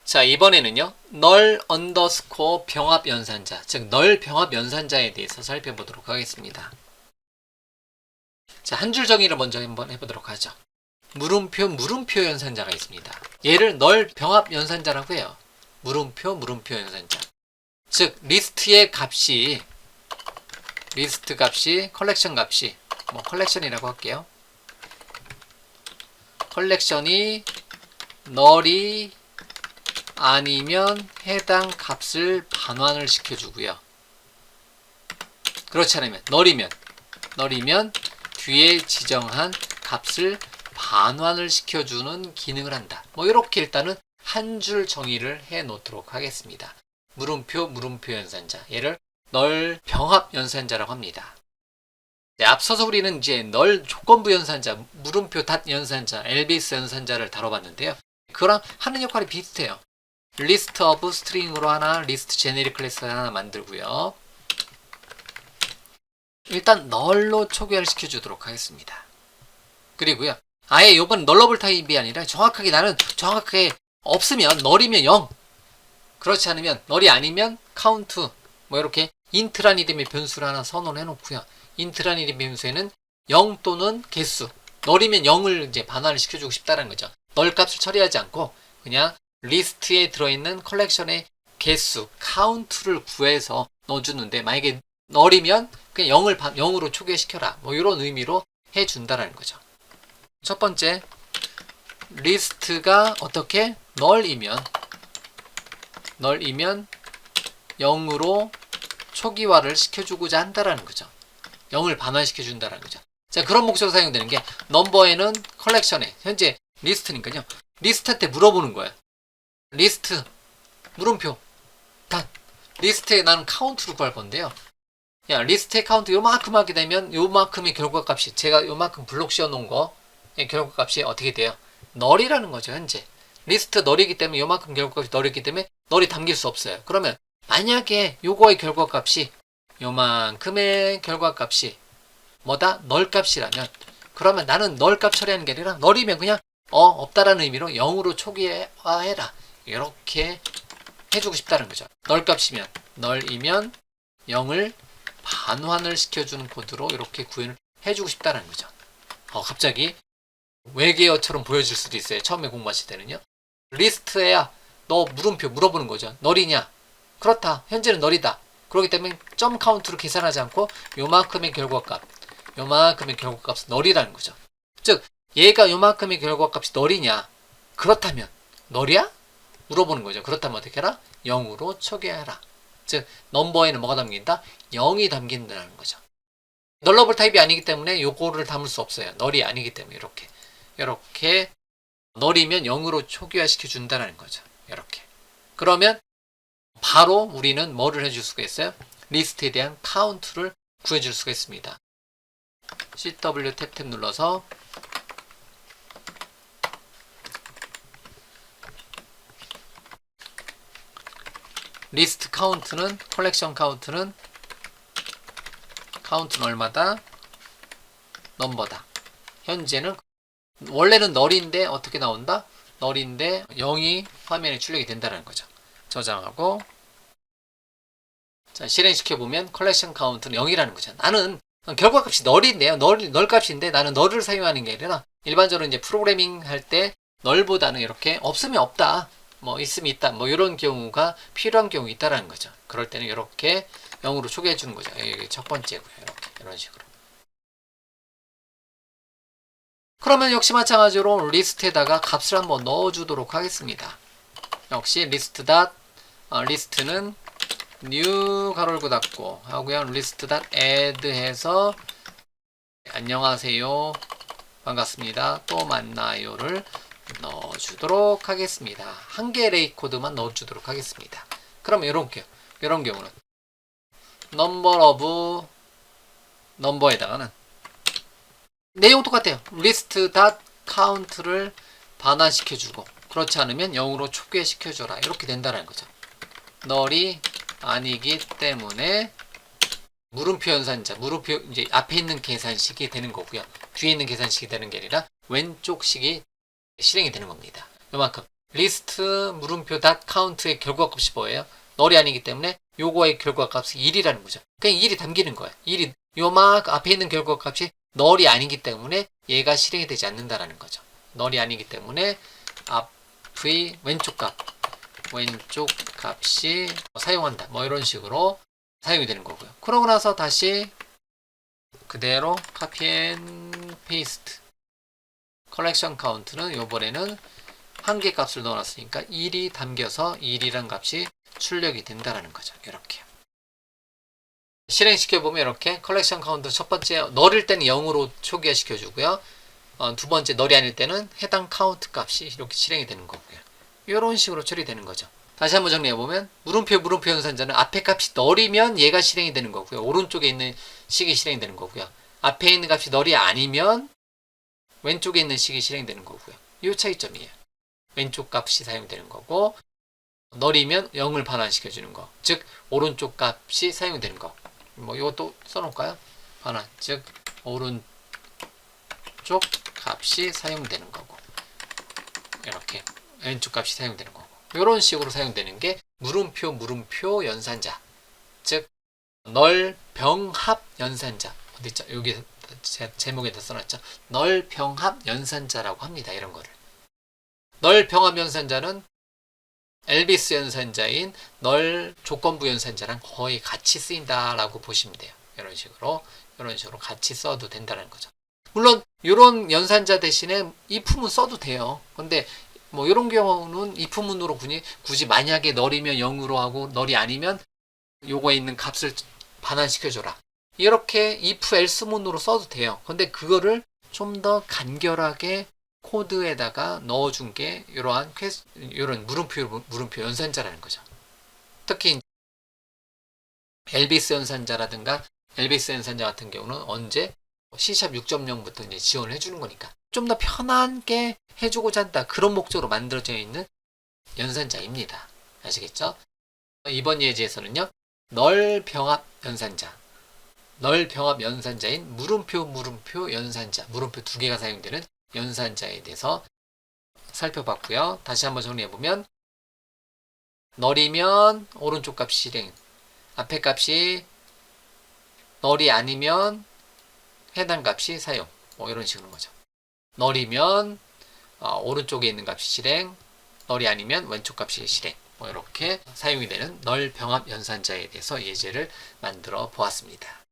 자, 이번에는요, 널 언더스코어 병합 연산자, 즉 널 병합 연산자에 대해서 살펴보도록 하겠습니다. 자, 한 줄 정의를 먼저 한번 해보도록 하죠. 물음표 연산자가 있습니다. 얘를 널 병합 연산자라고 해요. 물음표 연산자. 즉 리스트의 값이, 리스트 값이, 컬렉션 값이, 컬렉션이라고 할게요. 컬렉션이 널이 아니면 해당 값을 반환을 시켜주고요. 그렇지 않으면 널이면 뒤에 지정한 값을 반환을 시켜주는 기능을 한다. 이렇게 일단은 한 줄 정의를 해 놓도록 하겠습니다. 물음표 연산자, 얘를 널 병합 연산자라고 합니다. 네, 앞서서 우리는 이제 널 조건부 연산자, 물음표 닷 연산자, LBS 연산자를 다뤄봤는데요. 그거랑 하는 역할이 비슷해요. 리스트 오브 스트링으로 하나, 리스트 제네릭 클래스 하나 만들고요. 일단 널로 초기화를 시켜주도록 하겠습니다. 그리고요, 아예 요번 널러블 타입이 아니라 나는 정확하게 없으면 널이면 0, 그렇지 않으면 널이 아니면 카운트, 이렇게 인트란 이름의 변수를 하나 선언해 놓고요. 인트란 이름의 변수에는 0 또는 개수, 널이면 0을 이제 반환을 시켜주고 싶다는 거죠. 널 값을 처리하지 않고 그냥 리스트에 들어있는 컬렉션의 개수, 카운트를 구해서 넣어주는데, 만약에 널이면 그냥 0으로 초기화시켜라, 이런 의미로 해준다라는 거죠. 첫 번째, 리스트가 어떻게 널이면 0으로 초기화를 시켜주고자 한다라는 거죠. 0을 반환시켜준다라는 거죠. 자, 그런 목적으로 사용되는 게, 넘버에는 컬렉션에, 현재 리스트니까요. 리스트한테 물어보는 거예요. 리스트, 물음표, 닷. 리스트에 나는 카운트를 구할 건데요. 야, 리스트의 카운트 요만큼 하게 되면 요만큼의 결과값이, 제가 요만큼 블록 씌워놓은 거의 결과값이 어떻게 돼요? 널이라는 거죠, 현재. 리스트 널이기 때문에 요만큼 결과값이 널이기 때문에 널이 담길 수 없어요. 그러면 만약에 요거의 결과값이, 요만큼의 결과값이 뭐다? 널 값이라면, 그러면 나는 널 값 처리하는 게 아니라 널이면 그냥 없다라는 의미로 0으로 초기화해라, 이렇게 해주고 싶다는 거죠. 널 값이면, 널이면 0을 반환을 시켜주는 코드로 이렇게 구현을 해주고 싶다는 거죠. 갑자기 외계어처럼 보여질 수도 있어요. 처음에 공부하실 때는요. 리스트에야 너 물음표 물어보는 거죠. 널이냐? 그렇다. 현재는 널이다. 그렇기 때문에 점 카운트로 계산하지 않고 요만큼의 결과값은 널이라는 거죠. 즉 얘가 요만큼의 결과값이 널이냐? 그렇다면 널이야? 물어보는 거죠. 그렇다면 어떻게 해라? 0으로 초기화해라. 즉 넘버에는 뭐가 담긴다? 0이 담긴다는 거죠. 널러블 타입이 아니기 때문에 요거를 담을 수 없어요. 널이 아니기 때문에 이렇게 널이면 0으로 초기화시켜 준다는 거죠. 이렇게. 그러면 바로 우리는 뭐를 해줄 수가 있어요? 리스트에 대한 카운트를 구해줄 수가 있습니다. CW 탭 눌러서 리스트 카운트는, 컬렉션 카운트는 얼마다? 넘버다. 현재는, 원래는 널인데 어떻게 나온다? 널인데 0이 화면에 출력이 된다는 거죠. 저장하고, 자, 실행시켜보면 컬렉션 카운트는 0이라는 거죠. 나는 결과값이 널인데요. 널 값인데 나는 널을 사용하는 게 아니라, 일반적으로 이제 프로그래밍 할 때 널보다는 이렇게 없으면 없다, 있으면 있다, 이런 경우가 필요한 경우 있다라는 거죠. 그럴 때는 이렇게 0으로 초기화해 주는 거죠. 이게 첫 번째고요. 이런 식으로. 그러면 역시 마찬가지로 리스트에다가 값을 한번 넣어주도록 하겠습니다. 역시 리스트는 new 가로 열고 닫고 하고요. list.add 해서 안녕하세요, 반갑습니다, 또 만나요를 넣어주도록 하겠습니다. 한 개의 레이 코드만 넣어주도록 하겠습니다. 그러면 이런 경우는 number of 넘버에다가는 내용 똑같아요. list.count를 반환시켜주고, 그렇지 않으면 0으로 초기화시켜줘라, 이렇게 된다는 거죠. 널이 아니기 때문에 물음표 연산자, 물음표 이제 앞에 있는 계산식이 되는 거고요. 뒤에 있는 계산식이 되는 게 아니라 왼쪽 식이 실행이 되는 겁니다. 요만큼. 리스트 물음표 닷 카운트의 결과값이 뭐예요? 널이 아니기 때문에 요거의 결과값이 1이라는 거죠. 그냥 1이 담기는 거예요. 1이 요막 앞에 있는 결과값이 널이 아니기 때문에 얘가 실행이 되지 않는다라는 거죠. 널이 아니기 때문에 앞의 왼쪽 값이 사용한다. 뭐 이런 식으로 사용이 되는 거고요. 그러고 나서 다시 그대로 카피 앤 페이스트. 컬렉션 카운트는 요번에는 한 개 값을 넣어놨으니까 1이 담겨서 1이란 값이 출력이 된다라는 거죠. 이렇게 실행시켜보면 이렇게 컬렉션 카운트 첫 번째 널일 때는 0으로 초기화 시켜주고요. 두 번째 널이 아닐 때는 해당 카운트 값이 이렇게 실행이 되는 거고요. 이런 식으로 처리되는 거죠. 다시 한번 정리해보면 물음표 연산자는 앞에 값이 널이면 얘가 실행이 되는 거고요. 오른쪽에 있는 식이 실행이 되는 거고요. 앞에 있는 값이 널이 아니면 왼쪽에 있는 식이 실행되는 거고요. 이 차이점이에요. 왼쪽 값이 사용되는 거고 널이면 0을 반환시켜주는 거. 즉 오른쪽 값이 사용되는 거. 뭐 이것도 써놓을까요? 반환. 즉 오른쪽 값이 사용되는 거고 이렇게 왼쪽 값이 사용되는 거고 이런 식으로 사용되는 게 물음표 연산자. 즉 널 병합 연산자. 어디 있죠? 여기 제목에다 써놨죠. 널 병합 연산자라고 합니다. 이런 거를. 널 병합 연산자는 엘비스 연산자인 널 조건부 연산자랑 거의 같이 쓰인다라고 보시면 돼요. 이런 식으로 같이 써도 된다는 거죠. 물론 이런 연산자 대신에 if문 써도 돼요. 근데 뭐 이런 경우는 if문으로 굳이 만약에 널이면 0으로 하고 널이 아니면 요거에 있는 값을 반환시켜줘라. 이렇게 if else문으로 써도 돼요. 근데 그거를 좀 더 간결하게 코드에다가 넣어준 게 이런 물음표 연산자라는 거죠. 특히 엘비스 연산자라든가 엘비스 연산자 같은 경우는 언제 C# 6.0부터 이제 지원을 해주는 거니까 좀 더 편하게 해주고자 한다. 그런 목적으로 만들어져 있는 연산자입니다. 아시겠죠? 이번 예제에서는요. 널 병합 연산자인 물음표 연산자, 물음표 두 개가 사용되는 연산자에 대해서 살펴봤고요. 다시 한번 정리해보면 널이면 오른쪽 값 실행, 앞에 값이 널이 아니면 해당 값이 사용, 뭐 이런 식으로 거죠. 널이면 오른쪽에 있는 값이 실행, 널이 아니면 왼쪽 값이 실행, 뭐 이렇게 사용이 되는 널 병합 연산자에 대해서 예제를 만들어 보았습니다.